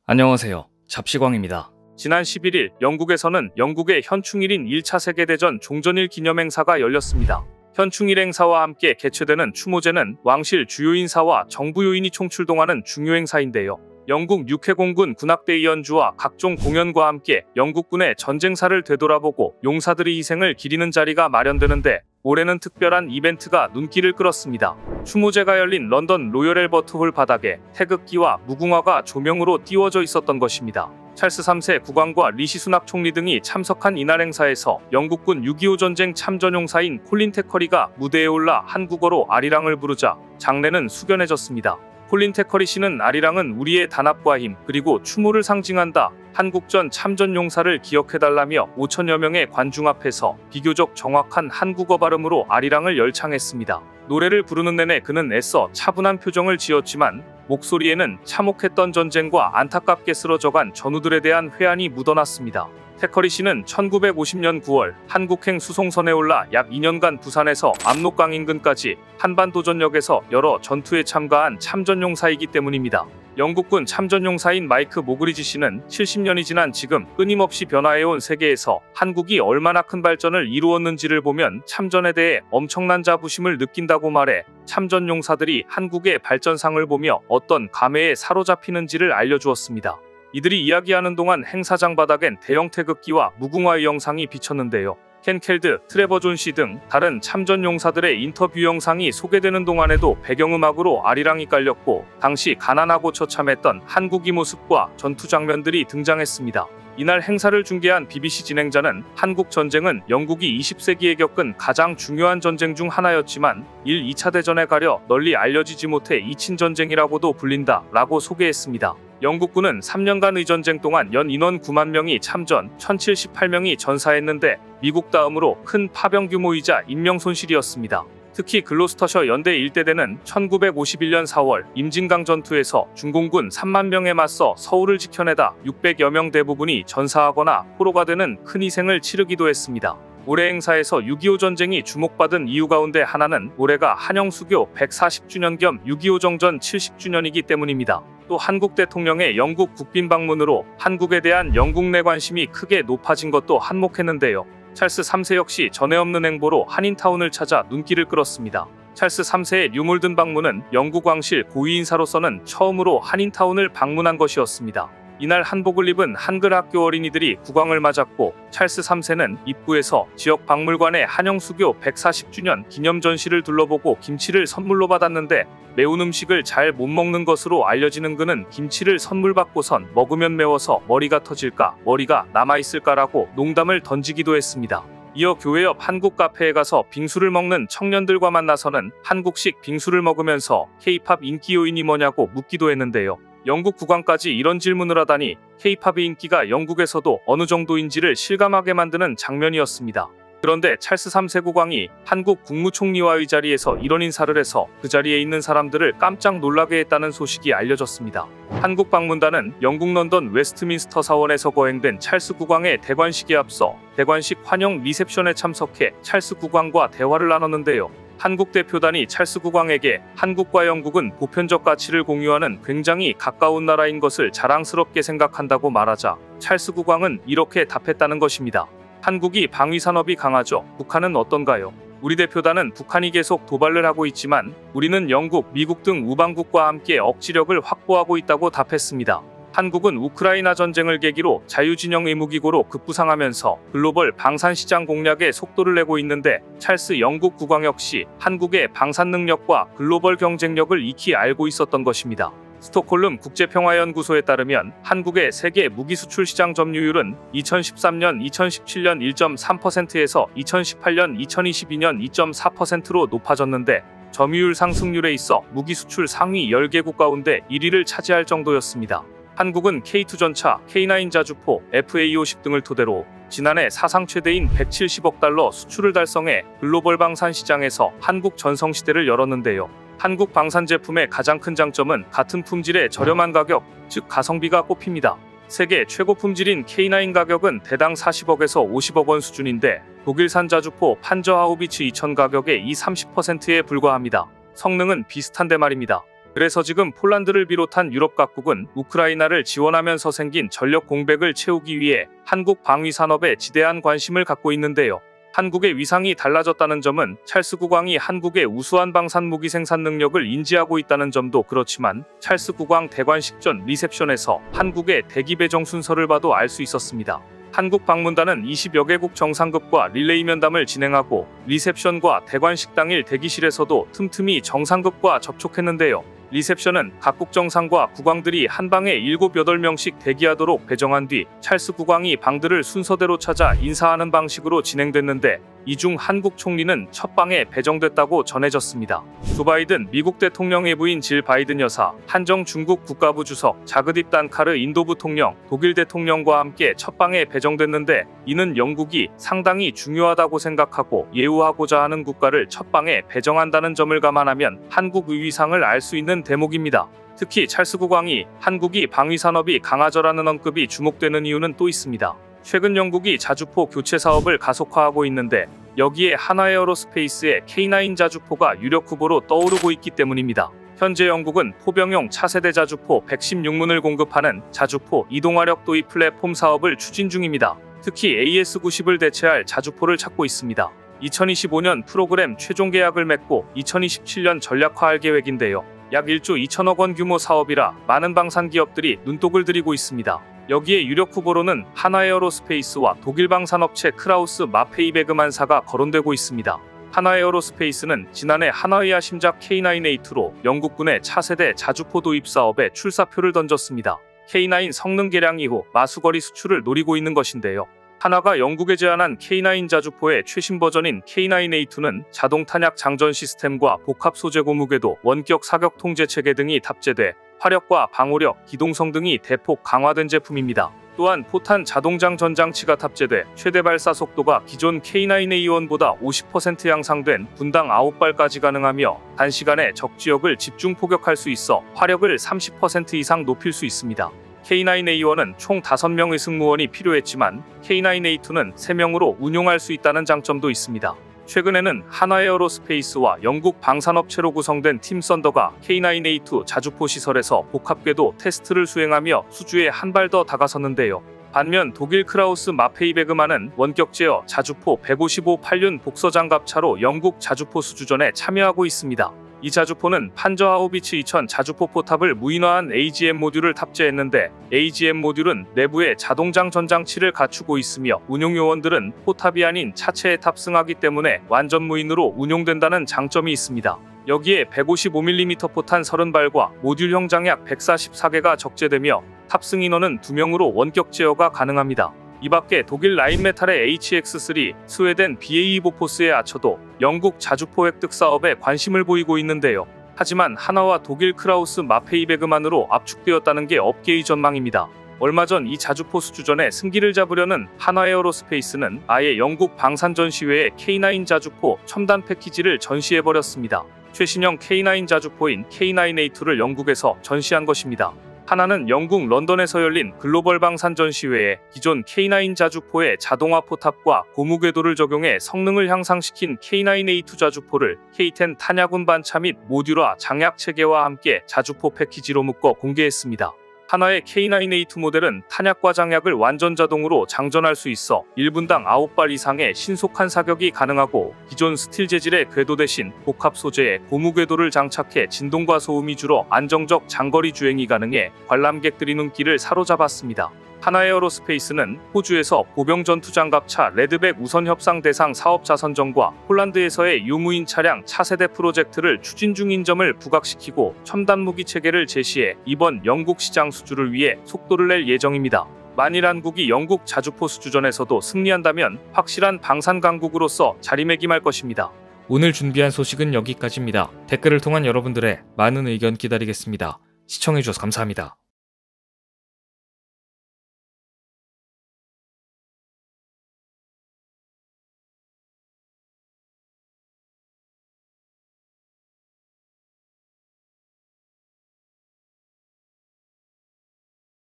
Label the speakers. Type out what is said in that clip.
Speaker 1: 안녕하세요. 잡시광입니다.
Speaker 2: 지난 11일 영국에서는 영국의 현충일인 1차 세계대전 종전일 기념행사가 열렸습니다. 현충일 행사와 함께 개최되는 추모제는 왕실 주요 인사와 정부 요인이 총출동하는 중요 행사인데요. 영국 육해공군 군악대 연주와 각종 공연과 함께 영국군의 전쟁사를 되돌아보고 용사들의 희생을 기리는 자리가 마련되는데 올해는 특별한 이벤트가 눈길을 끌었습니다. 추모제가 열린 런던 로열 앨버트 홀 바닥에 태극기와 무궁화가 조명으로 띄워져 있었던 것입니다. 찰스 3세 국왕과 리시 수낙 총리 등이 참석한 이날 행사에서 영국군 6.25 전쟁 참전용사인 콜린 태커리가 무대에 올라 한국어로 아리랑을 부르자 장례는 숙연해졌습니다. 콜린 태커리 씨는 아리랑은 우리의 단합과 힘 그리고 추모를 상징한다. 한국전 참전용사를 기억해달라며 5천여 명의 관중 앞에서 비교적 정확한 한국어 발음으로 아리랑을 열창했습니다. 노래를 부르는 내내 그는 애써 차분한 표정을 지었지만 목소리에는 참혹했던 전쟁과 안타깝게 쓰러져간 전우들에 대한 회한이 묻어났습니다. 태커리 씨는 1950년 9월 한국행 수송선에 올라 약 2년간 부산에서 압록강 인근까지 한반도전역에서 여러 전투에 참가한 참전용사이기 때문입니다. 영국군 참전용사인 마이크 모그리지 씨는 70년이 지난 지금 끊임없이 변화해온 세계에서 한국이 얼마나 큰 발전을 이루었는지를 보면 참전에 대해 엄청난 자부심을 느낀다고 말해 참전용사들이 한국의 발전상을 보며 어떤 감회에 사로잡히는지를 알려주었습니다. 이들이 이야기하는 동안 행사장 바닥엔 대형 태극기와 무궁화의 영상이 비쳤는데요. 켄 켈드, 트레버 존 씨 등 다른 참전 용사들의 인터뷰 영상이 소개되는 동안에도 배경음악으로 아리랑이 깔렸고 당시 가난하고 처참했던 한국의 모습과 전투 장면들이 등장했습니다. 이날 행사를 중계한 BBC 진행자는 한국 전쟁은 영국이 20세기에 겪은 가장 중요한 전쟁 중 하나였지만 1, 2차 대전에 가려 널리 알려지지 못해 이친전쟁이라고도 불린다 라고 소개했습니다. 영국군은 3년간 의전쟁 동안 연 인원 9만 명이 참전, 1078명이 전사했는데 미국 다음으로 큰 파병 규모이자 인명 손실이었습니다. 특히 글로스터셔 연대 일대대는 1951년 4월 임진강 전투에서 중공군 3만 명에 맞서 서울을 지켜내다 600여 명 대부분이 전사하거나 포로가 되는 큰 희생을 치르기도 했습니다. 올해 행사에서 6.25 전쟁이 주목받은 이유 가운데 하나는 올해가 한영수교 140주년 겸 6.25 정전 70주년이기 때문입니다. 또 한국 대통령의 영국 국빈 방문으로 한국에 대한 영국 내 관심이 크게 높아진 것도 한몫했는데요. 찰스 3세 역시 전에 없는 행보로 한인타운을 찾아 눈길을 끌었습니다. 찰스 3세의 뉴몰든 방문은 영국 왕실 고위 인사로서는 처음으로 한인타운을 방문한 것이었습니다. 이날 한복을 입은 한글 학교 어린이들이 국왕을 맞았고 찰스 3세는 입구에서 지역 박물관의 한영수교 140주년 기념 전시를 둘러보고 김치를 선물로 받았는데 매운 음식을 잘 못 먹는 것으로 알려지는 그는 김치를 선물 받고선 먹으면 매워서 머리가 터질까 머리가 남아있을까라고 농담을 던지기도 했습니다. 이어 교회 옆 한국 카페에 가서 빙수를 먹는 청년들과 만나서는 한국식 빙수를 먹으면서 K-팝 인기 요인이 뭐냐고 묻기도 했는데요. 영국 국왕까지 이런 질문을 하다니 K-팝의 인기가 영국에서도 어느 정도인지를 실감하게 만드는 장면이었습니다. 그런데 찰스 3세 국왕이 한국 국무총리와의 자리에서 이런 인사를 해서 그 자리에 있는 사람들을 깜짝 놀라게 했다는 소식이 알려졌습니다. 한국 방문단은 영국 런던 웨스트민스터 사원에서 거행된 찰스 국왕의 대관식에 앞서 대관식 환영 리셉션에 참석해 찰스 국왕과 대화를 나눴는데요. 한국 대표단이 찰스 국왕에게 한국과 영국은 보편적 가치를 공유하는 굉장히 가까운 나라인 것을 자랑스럽게 생각한다고 말하자 찰스 국왕은 이렇게 답했다는 것입니다. 한국이 방위산업이 강하죠. 북한은 어떤가요? 우리 대표단은 북한이 계속 도발을 하고 있지만 우리는 영국, 미국 등 우방국과 함께 억지력을 확보하고 있다고 답했습니다. 한국은 우크라이나 전쟁을 계기로 자유진영 의무기구로 급부상하면서 글로벌 방산시장 공략에 속도를 내고 있는데 찰스 영국 국왕 역시 한국의 방산 능력과 글로벌 경쟁력을 익히 알고 있었던 것입니다. 스톡홀름 국제평화연구소에 따르면 한국의 세계 무기수출 시장 점유율은 2013년, 2017년 1.3%에서 2018년, 2022년 2.4%로 높아졌는데 점유율 상승률에 있어 무기수출 상위 10개국 가운데 1위를 차지할 정도였습니다. 한국은 K2 전차, K9 자주포, FA50 등을 토대로 지난해 사상 최대인 170억 달러 수출을 달성해 글로벌 방산 시장에서 한국 전성시대를 열었는데요. 한국 방산 제품의 가장 큰 장점은 같은 품질의 저렴한 가격, 즉 가성비가 꼽힙니다. 세계 최고 품질인 K9 가격은 대당 40억에서 50억 원 수준인데 독일산 자주포 판저 하우비츠 2000 가격의 30%에 불과합니다. 성능은 비슷한데 말입니다. 그래서 지금 폴란드를 비롯한 유럽 각국은 우크라이나를 지원하면서 생긴 전력 공백을 채우기 위해 한국 방위 산업에 지대한 관심을 갖고 있는데요. 한국의 위상이 달라졌다는 점은 찰스 국왕이 한국의 우수한 방산 무기 생산 능력을 인지하고 있다는 점도 그렇지만 찰스 국왕 대관식 전 리셉션에서 한국의 대기 배정 순서를 봐도 알 수 있었습니다. 한국 방문단은 20여 개국 정상급과 릴레이 면담을 진행하고 리셉션과 대관식 당일 대기실에서도 틈틈이 정상급과 접촉했는데요. 리셉션은 각국 정상과 국왕들이 한 방에 7, 8명씩 대기하도록 배정한 뒤 찰스 국왕이 방들을 순서대로 찾아 인사하는 방식으로 진행됐는데 이 중 한국 총리는 첫 방에 배정됐다고 전해졌습니다. 조 바이든 미국 대통령 애부인 질 바이든 여사, 한정 중국 국가부 주석, 자그딥 단카르 인도 부통령, 독일 대통령과 함께 첫 방에 배정됐는데 이는 영국이 상당히 중요하다고 생각하고 예우하고자 하는 국가를 첫 방에 배정한다는 점을 감안하면 한국의 위상을 알 수 있는 대목입니다. 특히 찰스 국왕이 한국이 방위산업이 강하저라는 언급이 주목되는 이유는 또 있습니다. 최근 영국이 자주포 교체 사업을 가속화하고 있는데 여기에 하나에어로스페이스의 K9 자주포가 유력 후보로 떠오르고 있기 때문입니다. 현재 영국은 포병용 차세대 자주포 116문을 공급하는 자주포 이동화력 도입 플랫폼 사업을 추진 중입니다. 특히 AS-90을 대체할 자주포를 찾고 있습니다. 2025년 프로그램 최종 계약을 맺고 2027년 전략화할 계획인데요. 약 1조 2천억 원 규모 사업이라 많은 방산 기업들이 눈독을 들이고 있습니다. 여기에 유력 후보로는 하나에어로스페이스와 독일 방산업체 크라우스 마페이베그만사가 거론되고 있습니다. 하나에어로스페이스는 지난해 하나의아 심작 K9A2로 영국군의 차세대 자주포 도입 사업에 출사표를 던졌습니다. K9 성능 개량 이후 마수거리 수출을 노리고 있는 것인데요. 하나가 영국에 제안한 K9 자주포의 최신 버전인 K9A2는 자동 탄약 장전 시스템과 복합 소재 고무궤도, 원격 사격 통제 체계 등이 탑재돼 화력과 방호력, 기동성 등이 대폭 강화된 제품입니다. 또한 포탄 자동장 전장치가 탑재돼 최대 발사 속도가 기존 K9A1보다 50% 향상된 분당 9발까지 가능하며 단시간에 적 지역을 집중 포격할 수 있어 화력을 30% 이상 높일 수 있습니다. K9A1은 총 5명의 승무원이 필요했지만 K9A2는 3명으로 운용할 수 있다는 장점도 있습니다. 최근에는 하나에어로스페이스와 영국 방산업체로 구성된 팀 썬더가 K9A2 자주포 시설에서 복합궤도 테스트를 수행하며 수주에 한 발 더 다가섰는데요. 반면 독일 크라우스 마페이베그만은 원격 제어 자주포 155-8륜 복서장갑차로 영국 자주포 수주전에 참여하고 있습니다. 이 자주포는 판저 하우비츠 2000 자주포 포탑을 무인화한 AGM 모듈을 탑재했는데 AGM 모듈은 내부에 자동장 전장치를 갖추고 있으며 운용 요원들은 포탑이 아닌 차체에 탑승하기 때문에 완전 무인으로 운용된다는 장점이 있습니다. 여기에 155mm 포탄 30발과 모듈형 장약 144개가 적재되며 탑승 인원은 2명으로 원격 제어가 가능합니다. 이 밖에 독일 라인메탈의 HX3, 스웨덴 BAE 보포스의 아처도 영국 자주포 획득 사업에 관심을 보이고 있는데요. 하지만 하나와 독일 크라우스 마페이베그만으로 압축되었다는 게 업계의 전망입니다. 얼마 전 이 자주포 수주전에 승기를 잡으려는 하나에어로스페이스는 아예 영국 방산 전시회에 K9 자주포 첨단 패키지를 전시해버렸습니다. 최신형 K9 자주포인 K9A2를 영국에서 전시한 것입니다. 하나는 영국 런던에서 열린 글로벌 방산 전시회에 기존 K9 자주포의 자동화 포탑과 고무궤도를 적용해 성능을 향상시킨 K9A2 자주포를 K10 탄약운 반차 및 모듈화 장약 체계와 함께 자주포 패키지로 묶어 공개했습니다. 하나의 K9A2 모델은 탄약과 장약을 완전 자동으로 장전할 수 있어 1분당 9발 이상의 신속한 사격이 가능하고 기존 스틸 재질의 궤도 대신 복합 소재의 고무 궤도를 장착해 진동과 소음이 줄어 안정적 장거리 주행이 가능해 관람객들의 눈길을 사로잡았습니다. 하나에어로스페이스는 호주에서 보병 전투장갑차 레드백 우선 협상 대상 사업자 선정과 폴란드에서의 유무인 차량 차세대 프로젝트를 추진 중인 점을 부각시키고 첨단 무기 체계를 제시해 이번 영국 시장 수주를 위해 속도를 낼 예정입니다. 만일 한국이 영국 자주포 수주전에서도 승리한다면 확실한 방산 강국으로서 자리매김할 것입니다.
Speaker 1: 오늘 준비한 소식은 여기까지입니다. 댓글을 통한 여러분들의 많은 의견 기다리겠습니다. 시청해주셔서 감사합니다.